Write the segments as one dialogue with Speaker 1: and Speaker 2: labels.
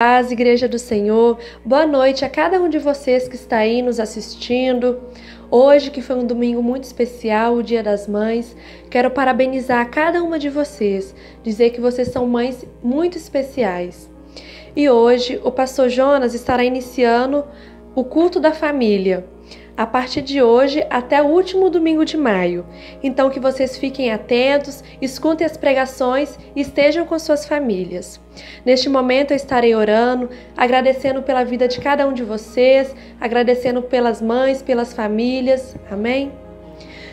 Speaker 1: Paz, Igreja do Senhor, boa noite a cada um de vocês que está aí nos assistindo. Hoje, que foi um domingo muito especial, o Dia das Mães, quero parabenizar cada uma de vocês, dizer que vocês são mães muito especiais. E hoje, o pastor Jonas estará iniciando o culto da família, a partir de hoje até o último domingo de maio. Então, que vocês fiquem atentos, escutem as pregações e estejam com suas famílias. Neste momento eu estarei orando, agradecendo pela vida de cada um de vocês, agradecendo pelas mães, pelas famílias. Amém?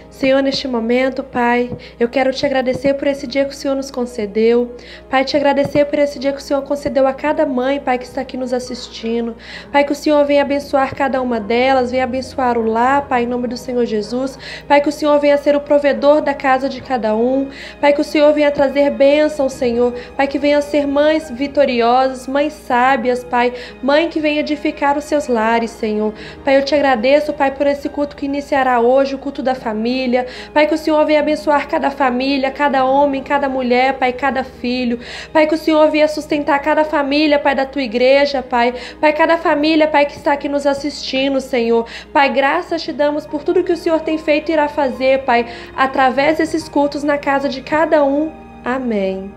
Speaker 1: Senhor, neste momento, Pai, eu quero te agradecer por esse dia que o Senhor nos concedeu. Pai, te agradecer por esse dia que o Senhor concedeu a cada mãe, Pai, que está aqui nos assistindo. Pai, que o Senhor venha abençoar cada uma delas, venha abençoar o lar, Pai, em nome do Senhor Jesus. Pai, que o Senhor venha ser o provedor da casa de cada um. Pai, que o Senhor venha trazer bênção, Senhor. Pai, que venha ser mães vitoriosas, mães sábias, Pai. Mãe que venha edificar os seus lares, Senhor. Pai, eu te agradeço, Pai, por esse culto que iniciará hoje, o culto da família. Pai, que o Senhor venha abençoar cada família, cada homem, cada mulher, Pai, cada filho. Pai, que o Senhor venha sustentar cada família, Pai, da tua igreja, Pai. Pai, cada família, Pai, que está aqui nos assistindo, Senhor. Pai, graças te damos por tudo que o Senhor tem feito e irá fazer, Pai, através desses cultos na casa de cada um. Amém.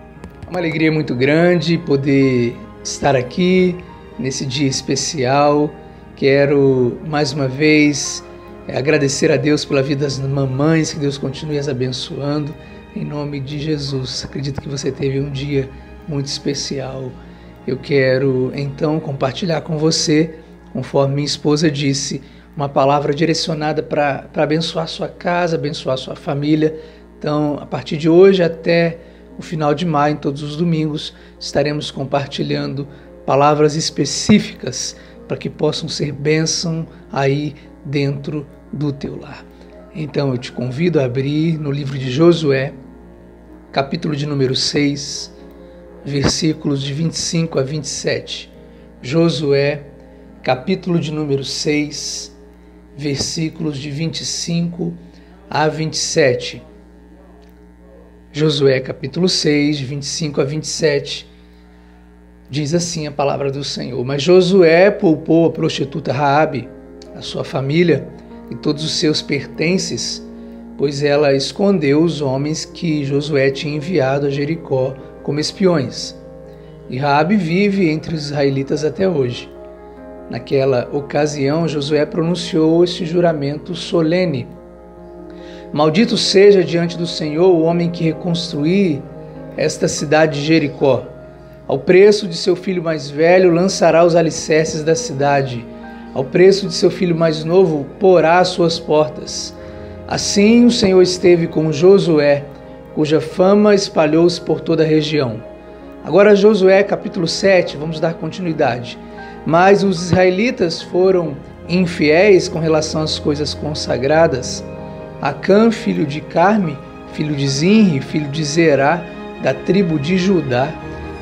Speaker 2: É uma alegria muito grande poder estar aqui nesse dia especial. Quero, mais uma vez, agradecer a Deus pela vida das mamães, que Deus continue as abençoando, em nome de Jesus. Acredito que você teve um dia muito especial. Eu quero, então, compartilhar com você, conforme minha esposa disse, uma palavra direcionada para abençoar sua casa, abençoar sua família. Então, a partir de hoje até o final de maio, em todos os domingos, estaremos compartilhando palavras específicas para que possam ser bênção aí dentro do teu lar. Então eu te convido a abrir no livro de Josué, capítulo de número 6, versículos de 25 a 27. Josué, capítulo de número 6, versículos de 25 a 27. Josué, capítulo 6, de 25 a 27. Diz assim a palavra do Senhor: Mas Josué poupou a prostituta Raabe, a sua família e todos os seus pertences, pois ela escondeu os homens que Josué tinha enviado a Jericó como espiões. E Raabe vive entre os israelitas até hoje. Naquela ocasião, Josué pronunciou este juramento solene: Maldito seja diante do Senhor o homem que reconstruir esta cidade de Jericó. Ao preço de seu filho mais velho lançará os alicerces da cidade. Ao preço de seu filho mais novo, porá as suas portas. Assim o Senhor esteve com Josué, cuja fama espalhou-se por toda a região. Agora Josué, capítulo 7, vamos dar continuidade. Mas os israelitas foram infiéis com relação às coisas consagradas. Acã, filho de Carme, filho de Zinri, filho de Zerá, da tribo de Judá,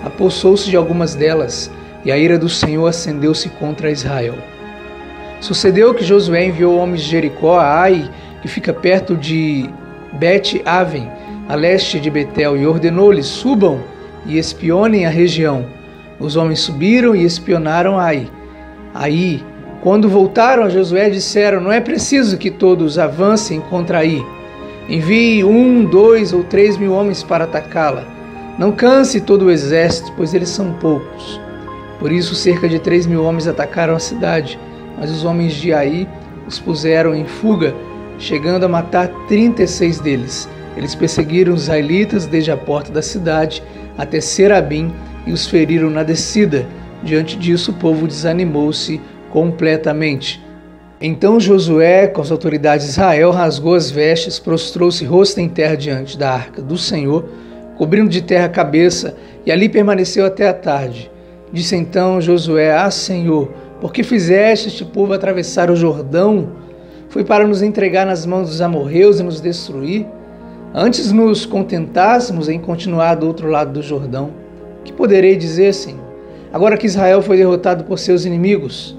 Speaker 2: apossou-se de algumas delas, e a ira do Senhor acendeu-se contra Israel. Sucedeu que Josué enviou homens de Jericó a Ai, que fica perto de Bet-Aven, a leste de Betel, e ordenou-lhes: subam e espionem a região. Os homens subiram e espionaram Ai. Aí, quando voltaram a Josué, disseram: não é preciso que todos avancem contra Ai. Envie 1, 2 ou 3 mil homens para atacá-la. Não canse todo o exército, pois eles são poucos. Por isso, cerca de 3 mil homens atacaram a cidade. Mas os homens de Ai os puseram em fuga, chegando a matar 36 deles. Eles perseguiram os israelitas desde a porta da cidade até Serabim e os feriram na descida. Diante disso, o povo desanimou-se completamente. Então Josué, com as autoridades de Israel, rasgou as vestes, prostrou-se rosto em terra diante da arca do Senhor, cobrindo de terra a cabeça, e ali permaneceu até a tarde. Disse então Josué: Senhor, por que fizeste este povo atravessar o Jordão? Foi para nos entregar nas mãos dos amorreus e nos destruir? Antes nos contentássemos em continuar do outro lado do Jordão. Que poderei dizer, Senhor, agora que Israel foi derrotado por seus inimigos?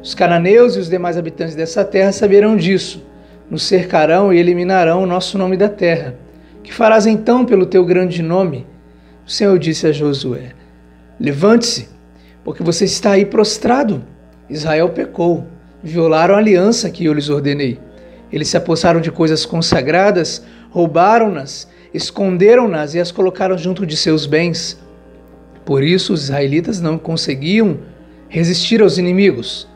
Speaker 2: Os cananeus e os demais habitantes dessa terra saberão disso. Nos cercarão e eliminarão o nosso nome da terra. Que farás então pelo teu grande nome? O Senhor disse a Josué: Levante-se, porque você está aí prostrado. Israel pecou, violaram a aliança que eu lhes ordenei. Eles se apossaram de coisas consagradas, roubaram-nas, esconderam-nas e as colocaram junto de seus bens. Por isso os israelitas não conseguiam resistir aos inimigos.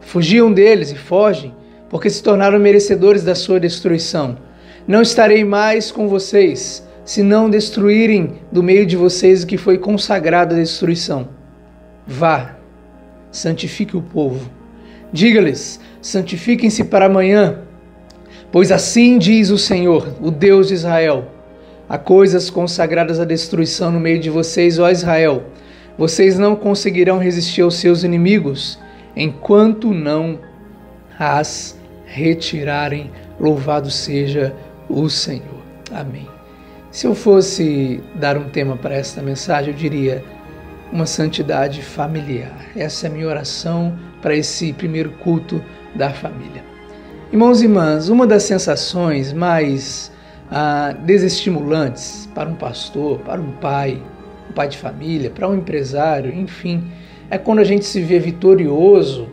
Speaker 2: Fugiam deles e fogem, porque se tornaram merecedores da sua destruição. Não estarei mais com vocês, se não destruírem do meio de vocês o que foi consagrado à destruição. Vá, santifique o povo. Diga-lhes, santifiquem-se para amanhã, pois assim diz o Senhor, o Deus de Israel. Há coisas consagradas à destruição no meio de vocês, ó Israel. Vocês não conseguirão resistir aos seus inimigos, enquanto não as retirarem. Louvado seja o Senhor. Amém. Se eu fosse dar um tema para esta mensagem, eu diria uma santidade familiar. Essa é a minha oração para esse primeiro culto da família. Irmãos e irmãs, uma das sensações mais desestimulantes para um pastor, para um pai de família, para um empresário, enfim, é quando a gente se vê vitorioso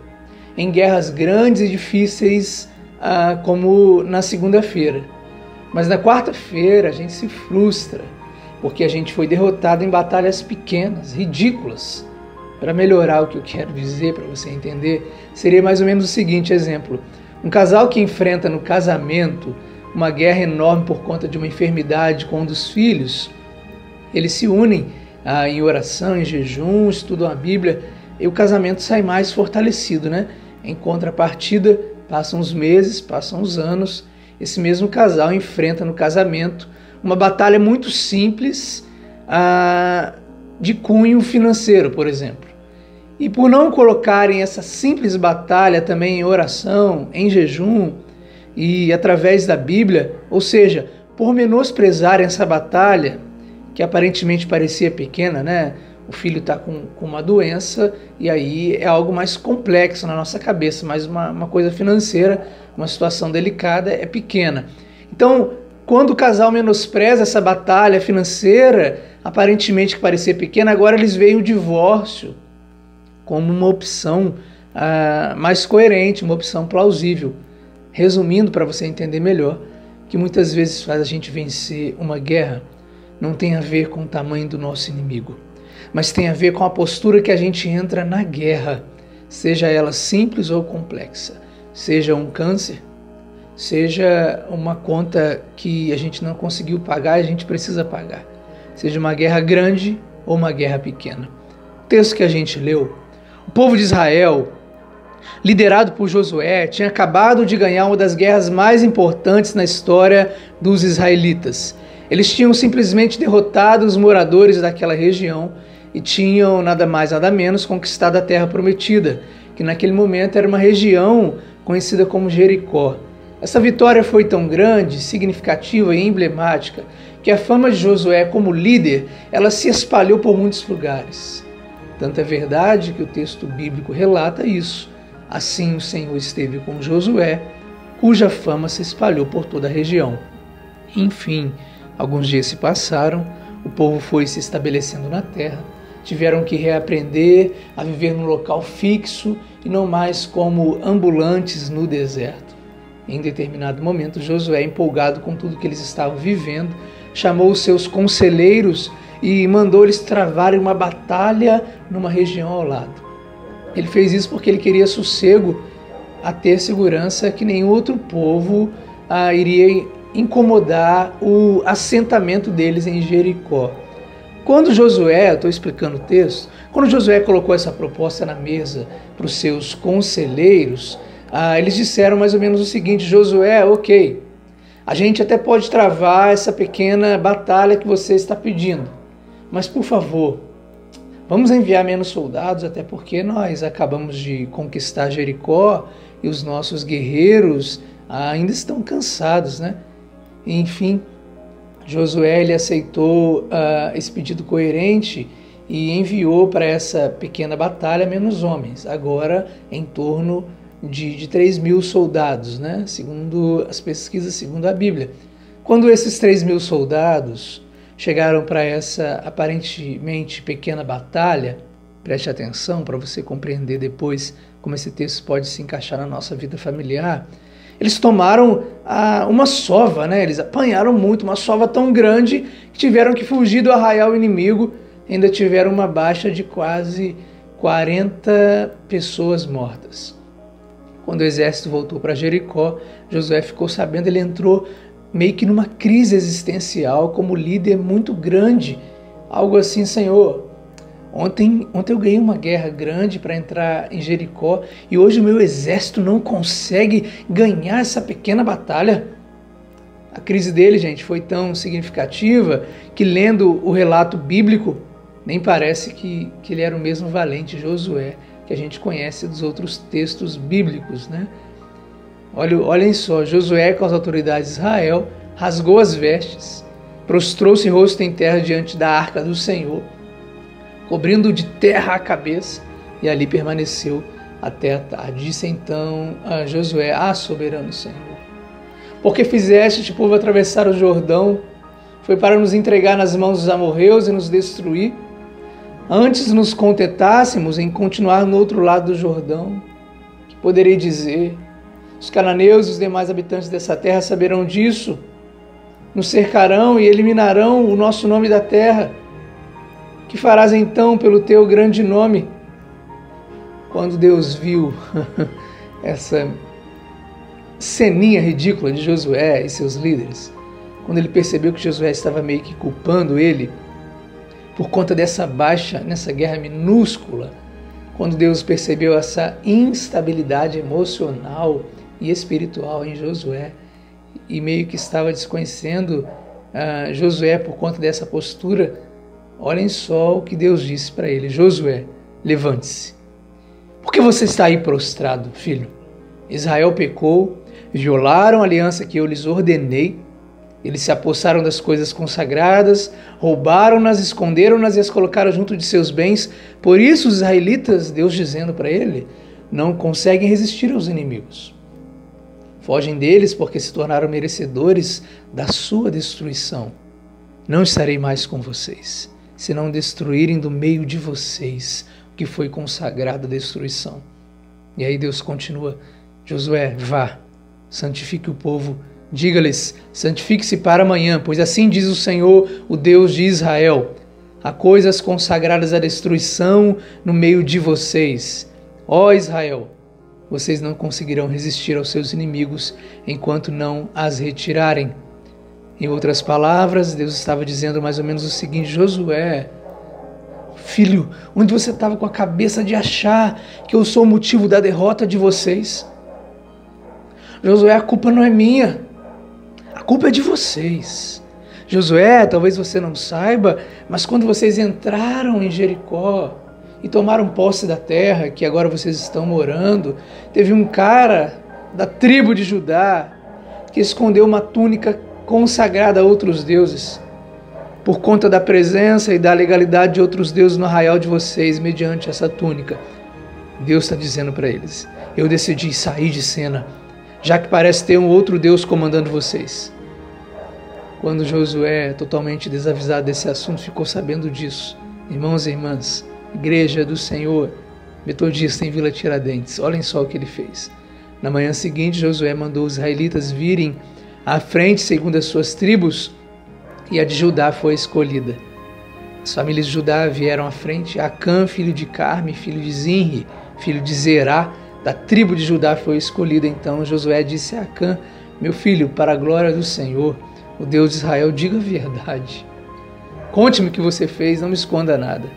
Speaker 2: em guerras grandes e difíceis, como na segunda-feira. Mas na quarta-feira a gente se frustra, porque a gente foi derrotado em batalhas pequenas, ridículas. Para melhorar o que eu quero dizer, para você entender, seria mais ou menos o seguinte exemplo. Um casal que enfrenta no casamento uma guerra enorme por conta de uma enfermidade com um dos filhos, eles se unem em oração, em jejum, estudam a Bíblia, e o casamento sai mais fortalecido, né? Em contrapartida, passam os meses, passam os anos, esse mesmo casal enfrenta no casamento uma batalha muito simples de cunho financeiro, por exemplo. E por não colocarem essa simples batalha também em oração, em jejum e através da Bíblia, ou seja, por menosprezarem essa batalha, que aparentemente parecia pequena, né? O filho está com uma doença e aí é algo mais complexo na nossa cabeça, mas uma coisa financeira, uma situação delicada é pequena. Então, quando o casal menospreza essa batalha financeira, aparentemente que parecia pequena, agora eles veem o divórcio como uma opção mais coerente, uma opção plausível. Resumindo, para você entender melhor, que muitas vezes faz a gente vencer uma guerra, não tem a ver com o tamanho do nosso inimigo, mas tem a ver com a postura que a gente entra na guerra, seja ela simples ou complexa, seja um câncer, seja uma conta que a gente não conseguiu pagar e a gente precisa pagar, seja uma guerra grande ou uma guerra pequena. O texto que a gente leu, o povo de Israel, liderado por Josué, tinha acabado de ganhar uma das guerras mais importantes na história dos israelitas. Eles tinham simplesmente derrotado os moradores daquela região e tinham nada mais nada menos conquistado a terra prometida, que naquele momento era uma região conhecida como Jericó. Essa vitória foi tão grande, significativa e emblemática que a fama de Josué como líder, ela se espalhou por muitos lugares. Tanto é verdade que o texto bíblico relata isso. Assim o Senhor esteve com Josué, cuja fama se espalhou por toda a região. Enfim, alguns dias se passaram, o povo foi se estabelecendo na terra, tiveram que reaprender a viver num local fixo e não mais como ambulantes no deserto. Em determinado momento, Josué, empolgado com tudo que eles estavam vivendo, chamou os seus conselheiros e mandou eles travarem uma batalha numa região ao lado. Ele fez isso porque ele queria sossego, a ter segurança que nenhum outro povo iria incomodar o assentamento deles em Jericó. Quando Josué, estou explicando o texto, quando Josué colocou essa proposta na mesa para os seus conselheiros, eles disseram mais ou menos o seguinte: Josué, ok, a gente até pode travar essa pequena batalha que você está pedindo, mas por favor, vamos enviar menos soldados, até porque nós acabamos de conquistar Jericó e os nossos guerreiros ainda estão cansados, né? Enfim, Josué ele aceitou esse pedido coerente e enviou para essa pequena batalha menos homens, agora em torno de 3.000 soldados, né? Segundo as pesquisas, segundo a Bíblia. Quando esses 3.000 soldados chegaram para essa aparentemente pequena batalha, Preste atenção para você compreender depois como esse texto pode se encaixar na nossa vida familiar. Eles tomaram uma sova, né? Eles apanharam muito, uma sova tão grande que tiveram que fugir do arraial inimigo. Ainda tiveram uma baixa de quase 40 pessoas mortas. Quando o exército voltou para Jericó, Josué ficou sabendo, ele entrou meio que numa crise existencial como líder muito grande. Algo assim, Senhor, ontem eu ganhei uma guerra grande para entrar em Jericó e hoje o meu exército não consegue ganhar essa pequena batalha. A crise dele, gente, foi tão significativa que, lendo o relato bíblico, nem parece que ele era o mesmo valente Josué que a gente conhece dos outros textos bíblicos, né? Olhem só, Josué com as autoridades de Israel rasgou as vestes, prostrou-se rosto em terra diante da arca do Senhor, cobrindo de terra a cabeça, e ali permaneceu até a tarde. Disse então a Josué: soberano Senhor, porque fizeste este povo atravessar o Jordão? Foi para nos entregar nas mãos dos amorreus e nos destruir? Antes nos contentássemos em continuar no outro lado do Jordão. Que poderei dizer? Os cananeus e os demais habitantes dessa terra saberão disso, nos cercarão e eliminarão o nosso nome da terra. Que farás então pelo teu grande nome? Quando Deus viu essa ceninha ridícula de Josué e seus líderes, quando ele percebeu que Josué estava meio que culpando ele por conta dessa baixa nessa guerra minúscula, quando Deus percebeu essa instabilidade emocional e espiritual em Josué e meio que estava desconhecendo Josué por conta dessa postura, olhem só o que Deus disse para ele: Josué, levante-se. Por que você está aí prostrado, filho? Israel pecou, violaram a aliança que eu lhes ordenei. Eles se apossaram das coisas consagradas, roubaram-nas, esconderam-nas e as colocaram junto de seus bens. Por isso os israelitas, Deus dizendo para ele, não conseguem resistir aos inimigos. Fogem deles porque se tornaram merecedores da sua destruição. Não estarei mais com vocês, se não destruírem do meio de vocês o que foi consagrado à destruição. E aí Deus continua: Josué, vá, santifique o povo. Diga-lhes, santifique-se para amanhã, pois assim diz o Senhor, o Deus de Israel: há coisas consagradas à destruição no meio de vocês. Ó Israel, vocês não conseguirão resistir aos seus inimigos enquanto não as retirarem. Em outras palavras, Deus estava dizendo mais ou menos o seguinte: Josué, filho, onde você estava com a cabeça de achar que eu sou o motivo da derrota de vocês? Josué, a culpa não é minha. A culpa é de vocês. Josué, talvez você não saiba, mas quando vocês entraram em Jericó e tomaram posse da terra que agora vocês estão morando, teve um cara da tribo de Judá que escondeu uma túnica consagrada a outros deuses. Por conta da presença e da legalidade de outros deuses no arraial de vocês, mediante essa túnica, Deus está dizendo para eles: eu decidi sair de cena, já que parece ter um outro Deus comandando vocês. Quando Josué, totalmente desavisado desse assunto, ficou sabendo disso, irmãos e irmãs, Igreja do Senhor Metodista em Vila Tiradentes, olhem só o que ele fez. Na manhã seguinte, Josué mandou os israelitas virem à frente segundo as suas tribos, e a de Judá foi escolhida. As famílias de Judá vieram à frente. Acã, filho de Carme, filho de Zinri, filho de Zerá, da tribo de Judá, foi escolhida. Então Josué disse a Acã: meu filho, para a glória do Senhor, o Deus de Israel, diga a verdade. Conte-me o que você fez, não me esconda nada.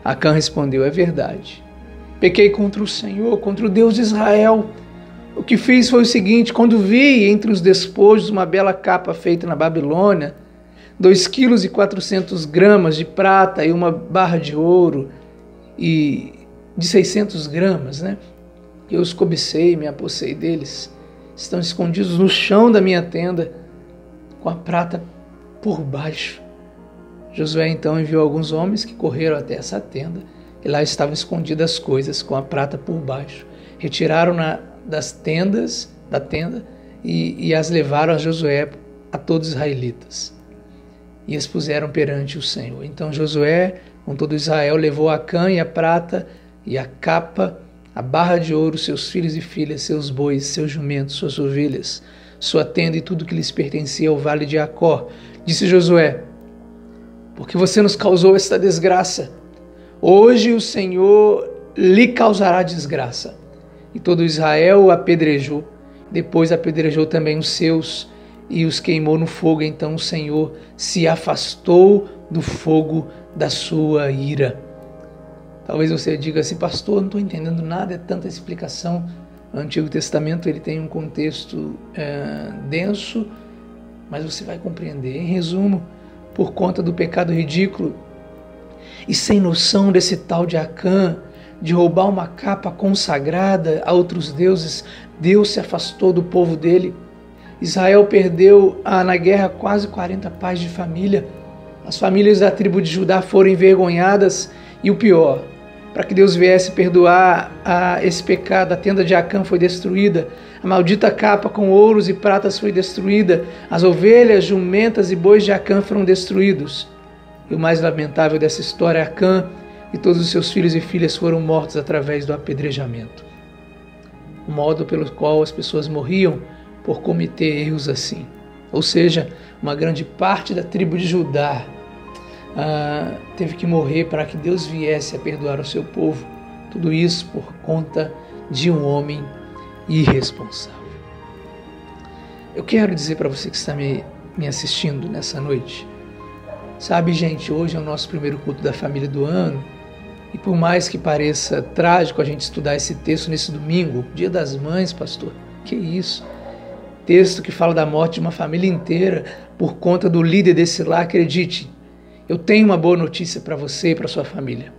Speaker 2: Acã respondeu: é verdade. Pequei contra o Senhor, contra o Deus de Israel. O que fiz foi o seguinte: quando vi entre os despojos uma bela capa feita na Babilônia, 2,4 kg de prata e uma barra de ouro e de 600 gramas, né? Eu os cobicei, me apossei deles. Estão escondidos no chão da minha tenda, com a prata por baixo. Josué então enviou alguns homens que correram até essa tenda, e lá estavam escondidas as coisas com a prata por baixo. Retiraram-na da tenda e as levaram a Josué, a todos os israelitas, e as puseram perante o Senhor. Então Josué com todo Israel, levou Acã e a prata e a capa, a barra de ouro, seus filhos e filhas, seus bois, seus jumentos, suas ovelhas, sua tenda e tudo que lhes pertencia ao vale de Acor. Disse Josué: porque você nos causou esta desgraça, hoje o Senhor lhe causará desgraça. E todo Israel o apedrejou. Depois apedrejou também os seus e os queimou no fogo. Então o Senhor se afastou do fogo da sua ira. Talvez você diga assim: pastor, não estou entendendo nada, é tanta explicação. O Antigo Testamento ele tem um contexto denso, mas você vai compreender. Em resumo, por conta do pecado ridículo e sem noção desse tal de Acã, de roubar uma capa consagrada a outros deuses, Deus se afastou do povo dele. Israel perdeu na guerra quase 40 pais de família. As famílias da tribo de Judá foram envergonhadas e o pior, para que Deus viesse perdoar esse pecado, a tenda de Acã foi destruída, a maldita capa com ouros e pratas foi destruída, as ovelhas, jumentas e bois de Acã foram destruídos. E o mais lamentável dessa história, Acã e todos os seus filhos e filhas foram mortos através do apedrejamento. O modo pelo qual as pessoas morriam por cometer erros assim. Ou seja, uma grande parte da tribo de Judá teve que morrer para que Deus viesse a perdoar o seu povo. Tudo isso por conta de um homem irresponsável. Eu quero dizer para você que está me assistindo nessa noite, sabe, gente, hoje é o nosso primeiro culto da família do ano, e por mais que pareça trágico a gente estudar esse texto nesse domingo, Dia das Mães, pastor, que isso? Texto que fala da morte de uma família inteira por conta do líder desse lar. Acredite, eu tenho uma boa notícia para você e para sua família.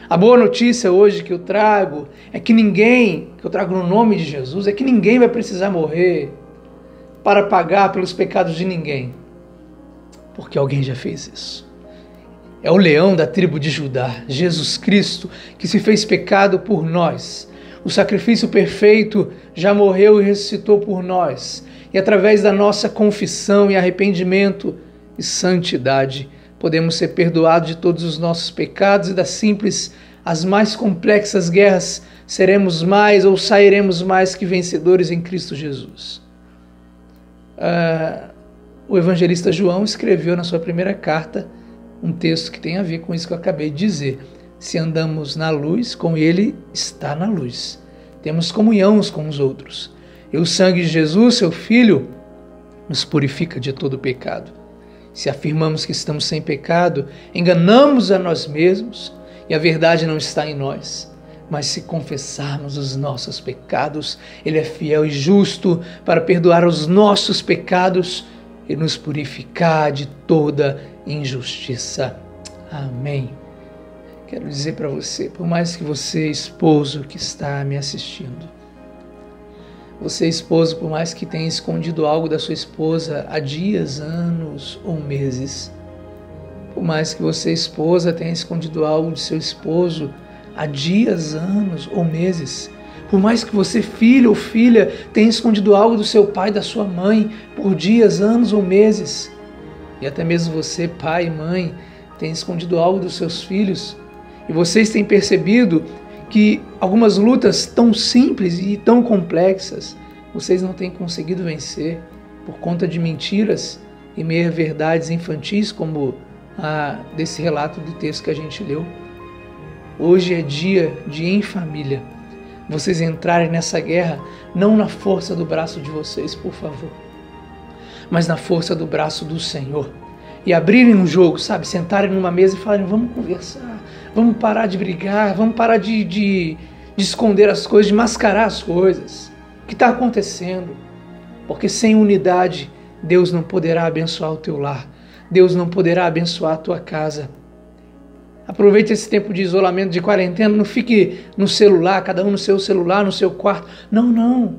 Speaker 2: A boa notícia hoje que eu trago é que ninguém, que eu trago no nome de Jesus, é que ninguém vai precisar morrer para pagar pelos pecados de ninguém, porque alguém já fez isso. É o leão da tribo de Judá, Jesus Cristo, que se fez pecado por nós. O sacrifício perfeito já morreu e ressuscitou por nós. E através da nossa confissão e arrependimento e santidade, podemos ser perdoados de todos os nossos pecados e das simples às mais complexas guerras, seremos mais ou sairemos mais que vencedores em Cristo Jesus. O evangelista João escreveu na sua primeira carta um texto que tem a ver com isso que eu acabei de dizer. Se andamos na luz, como Ele está na luz, temos comunhão uns com os outros. E o sangue de Jesus, seu Filho, nos purifica de todo pecado. Se afirmamos que estamos sem pecado, enganamos a nós mesmos e a verdade não está em nós. Mas se confessarmos os nossos pecados, Ele é fiel e justo para perdoar os nossos pecados e nos purificar de toda injustiça. Amém. Quero dizer para você, por mais que você, esposo que está me assistindo, você, esposo, por mais que tenha escondido algo da sua esposa há dias, anos ou meses, por mais que você, esposa, tenha escondido algo de seu esposo há dias, anos ou meses, por mais que você, filho ou filha, tenha escondido algo do seu pai, da sua mãe, por dias, anos ou meses, e até mesmo você, pai e mãe, tenha escondido algo dos seus filhos, e vocês têm percebido que algumas lutas tão simples e tão complexas, vocês não têm conseguido vencer por conta de mentiras e meia-verdades infantis, como desse relato do texto que a gente leu. Hoje é dia de, em família, vocês entrarem nessa guerra, não na força do braço de vocês, por favor, mas na força do braço do Senhor. E abrirem um jogo, sabe? Sentarem numa mesa e falarem: vamos conversar, vamos parar de brigar, vamos parar de esconder as coisas, de mascarar as coisas. O que está acontecendo? Porque sem unidade, Deus não poderá abençoar o teu lar. Deus não poderá abençoar a tua casa. Aproveite esse tempo de isolamento, de quarentena, não fique no celular, cada um no seu celular, no seu quarto. Não.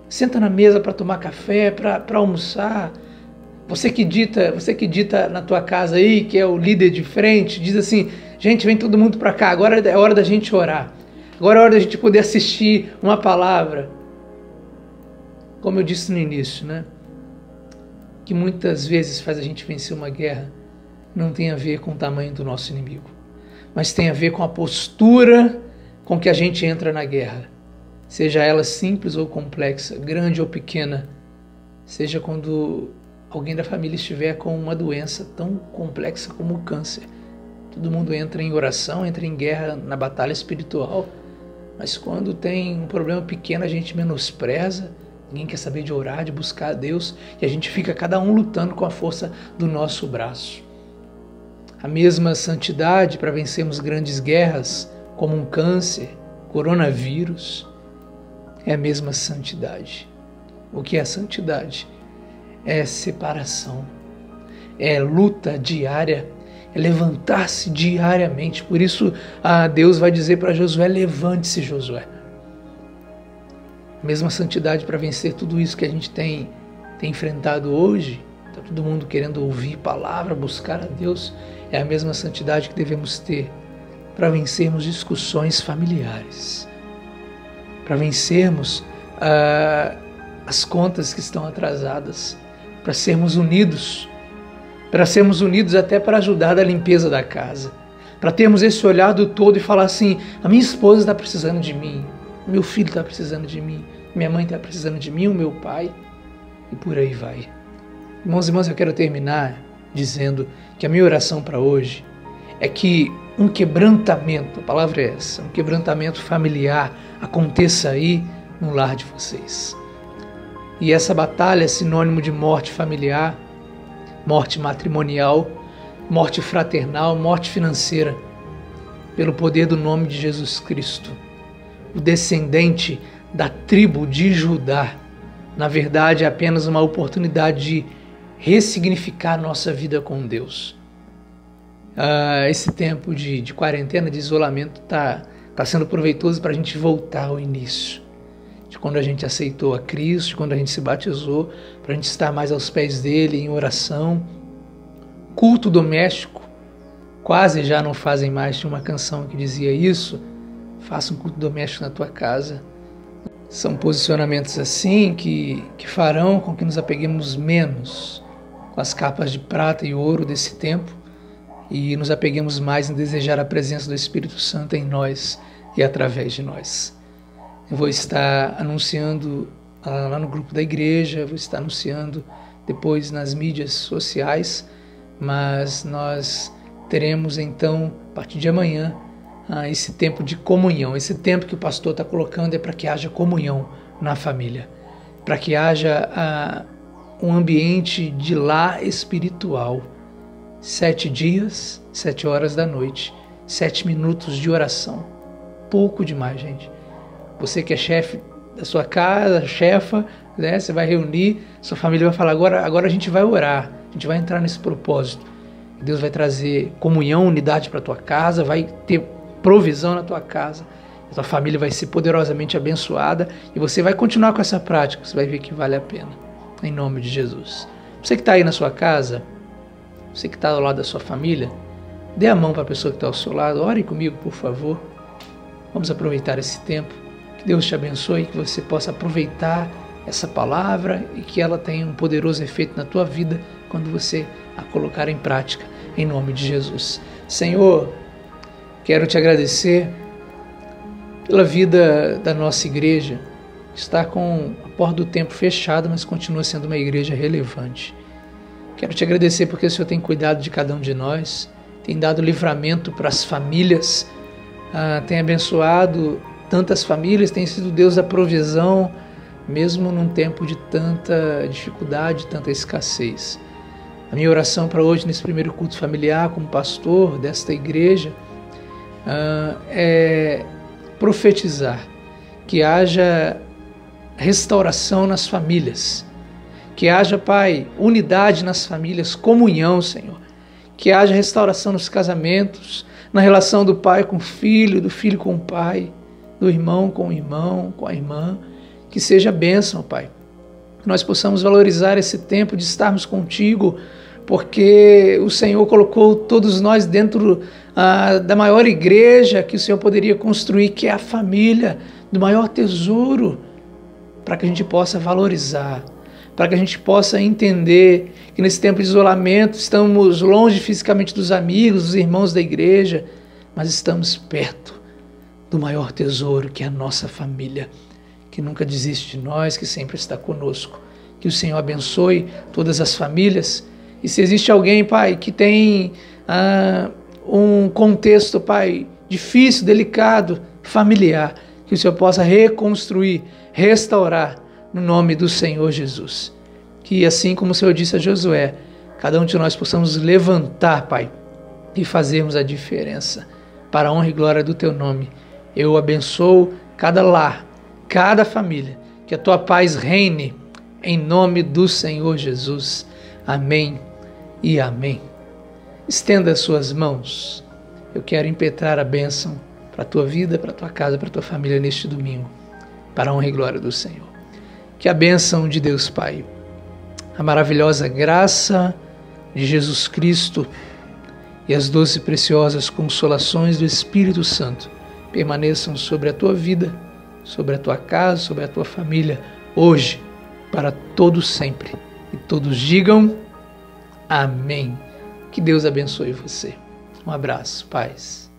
Speaker 2: Senta na mesa para tomar café, para almoçar. Você que dita na tua casa aí, que é o líder de frente, diz assim: gente, vem todo mundo para cá, agora é hora da gente orar. Agora é hora da gente poder assistir uma palavra. Como eu disse no início, né? Que muitas vezes faz a gente vencer uma guerra, não tem a ver com o tamanho do nosso inimigo, mas tem a ver com a postura com que a gente entra na guerra. Seja ela simples ou complexa, grande ou pequena, seja quando alguém da família estiver com uma doença tão complexa como o câncer. Todo mundo entra em oração, entra em guerra, na batalha espiritual, mas quando tem um problema pequeno a gente menospreza, ninguém quer saber de orar, de buscar a Deus, e a gente fica cada um lutando com a força do nosso braço. A mesma santidade para vencermos grandes guerras, como um câncer, coronavírus, é a mesma santidade. O que é santidade? É separação, é luta diária, é levantar-se diariamente. Por isso, Deus vai dizer para Josué: levante-se, Josué. A mesma santidade para vencer tudo isso que a gente tem enfrentado hoje. Está todo mundo querendo ouvir palavra, buscar a Deus. É a mesma santidade que devemos ter para vencermos discussões familiares, para vencermos as contas que estão atrasadas, para sermos unidos até para ajudar na limpeza da casa, para termos esse olhar do todo e falar assim: a minha esposa está precisando de mim, o meu filho está precisando de mim, minha mãe está precisando de mim, o meu pai, e por aí vai. Irmãos e irmãs, eu quero terminar dizendo que a minha oração para hoje é que um quebrantamento, a palavra é essa, um quebrantamento familiar aconteça aí no lar de vocês. E essa batalha é sinônimo de morte familiar, morte matrimonial, morte fraternal, morte financeira, pelo poder do nome de Jesus Cristo. O descendente da tribo de Judá, na verdade, é apenas uma oportunidade de ressignificar nossa vida com Deus. Esse tempo de quarentena, de isolamento, está sendo proveitoso para a gente voltar ao início, de quando a gente aceitou a Cristo, de quando a gente se batizou, para a gente estar mais aos pés dele, em oração. Culto doméstico, quase já não fazem mais. Tinha uma canção que dizia isso: faça um culto doméstico na tua casa. São posicionamentos assim que farão com que nos apeguemos menos com as capas de prata e ouro desse tempo e nos apeguemos mais em desejar a presença do Espírito Santo em nós e através de nós. Eu vou estar anunciando lá no grupo da igreja, vou estar anunciando depois nas mídias sociais, mas nós teremos então, a partir de amanhã, esse tempo de comunhão. Esse tempo que o pastor está colocando é para que haja comunhão na família, para que haja um ambiente de lar espiritual. 7 dias, 7 horas da noite, 7 minutos de oração. Pouco demais, gente. Você que é chefe da sua casa, chefa, né? Você vai reunir, sua família vai falar: agora a gente vai orar, a gente vai entrar nesse propósito. Deus vai trazer comunhão, unidade para a tua casa, vai ter provisão na tua casa, a tua família vai ser poderosamente abençoada e você vai continuar com essa prática, você vai ver que vale a pena, em nome de Jesus. Você que está aí na sua casa, você que está ao lado da sua família, dê a mão para a pessoa que está ao seu lado, ore comigo, por favor. Vamos aproveitar esse tempo, que Deus te abençoe, que você possa aproveitar essa palavra e que ela tenha um poderoso efeito na tua vida quando você a colocar em prática, em nome de Jesus. Senhor, quero te agradecer pela vida da nossa igreja, que está com a porta do templo fechada, mas continua sendo uma igreja relevante. Quero te agradecer porque o Senhor tem cuidado de cada um de nós, tem dado livramento para as famílias, tem abençoado tantas famílias, tem sido Deus da provisão, mesmo num tempo de tanta dificuldade, tanta escassez. A minha oração para hoje, nesse primeiro culto familiar, como pastor desta igreja, é profetizar que haja restauração nas famílias, que haja, Pai, unidade nas famílias, comunhão, Senhor, que haja restauração nos casamentos, na relação do pai com o filho, do filho com o pai, do irmão com o irmão, com a irmã, que seja bênção, Pai. Que nós possamos valorizar esse tempo de estarmos contigo, porque o Senhor colocou todos nós dentro da maior igreja que o Senhor poderia construir, que é a família, do maior tesouro, para que a gente possa valorizar, para que a gente possa entender que nesse tempo de isolamento estamos longe fisicamente dos amigos, dos irmãos da igreja, mas estamos perto do maior tesouro, que é a nossa família, que nunca desiste de nós, que sempre está conosco. Que o Senhor abençoe todas as famílias. E se existe alguém, Pai, que tem um contexto, Pai, difícil, delicado, familiar, que o Senhor possa reconstruir, restaurar, no nome do Senhor Jesus. Que assim como o Senhor disse a Josué, cada um de nós possamos levantar, Pai, e fazermos a diferença, para a honra e glória do Teu nome. Eu abençoo cada lar, cada família, que a Tua paz reine, em nome do Senhor Jesus. Amém e amém. Estenda as suas mãos. Eu quero impetrar a bênção para a tua vida, para a tua casa, para a tua família neste domingo, para a honra e glória do Senhor. Que a bênção de Deus Pai, a maravilhosa graça de Jesus Cristo e as doces e preciosas consolações do Espírito Santo permaneçam sobre a tua vida, sobre a tua casa, sobre a tua família, hoje, para todos sempre. E todos digam amém. Que Deus abençoe você. Um abraço, paz.